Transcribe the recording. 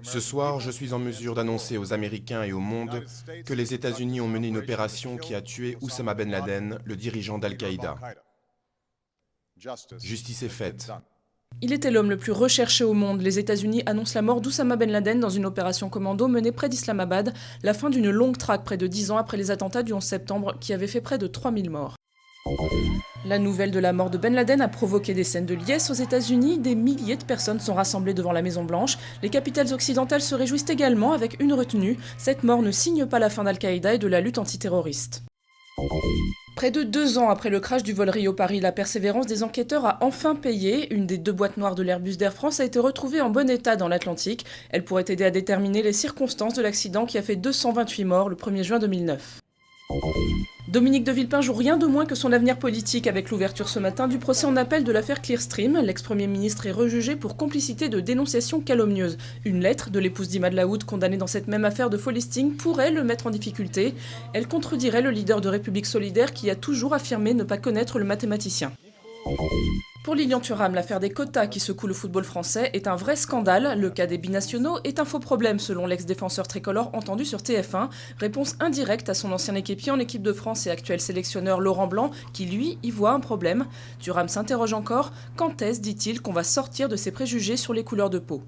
Ce soir, je suis en mesure d'annoncer aux Américains et au monde que les États-Unis ont mené une opération qui a tué Oussama Ben Laden, le dirigeant d'Al-Qaïda. Justice est faite. Il était l'homme le plus recherché au monde. Les États-Unis annoncent la mort d'Oussama Ben Laden dans une opération commando menée près d'Islamabad, la fin d'une longue traque près de 10 ans après les attentats du 11 septembre qui avaient fait près de 3000 morts. La nouvelle de la mort de Ben Laden a provoqué des scènes de liesse aux États-Unis. Des milliers de personnes sont rassemblées devant la Maison-Blanche. Les capitales occidentales se réjouissent également avec une retenue. Cette mort ne signe pas la fin d'Al-Qaïda et de la lutte antiterroriste. Près de 2 ans après le crash du vol Rio-Paris, la persévérance des enquêteurs a enfin payé. Une des 2 boîtes noires de l'Airbus d'Air France a été retrouvée en bon état dans l'Atlantique. Elle pourrait aider à déterminer les circonstances de l'accident qui a fait 228 morts le 1er juin 2009. Dominique de Villepin joue rien de moins que son avenir politique avec l'ouverture ce matin du procès en appel de l'affaire Clearstream. L'ex-premier ministre est rejugé pour complicité de dénonciation calomnieuse. Une lettre de l'épouse d'Imad Laoud, condamnée dans cette même affaire de faux listing, pourrait le mettre en difficulté. Elle contredirait le leader de République Solidaire qui a toujours affirmé ne pas connaître le mathématicien. Pour Lilian Thuram, l'affaire des quotas qui secoue le football français est un vrai scandale. Le cas des binationaux est un faux problème selon l'ex-défenseur tricolore entendu sur TF1. Réponse indirecte à son ancien équipier en équipe de France et actuel sélectionneur Laurent Blanc qui lui y voit un problème. Thuram s'interroge encore. Quand est-ce, dit-il, qu'on va sortir de ses préjugés sur les couleurs de peau ?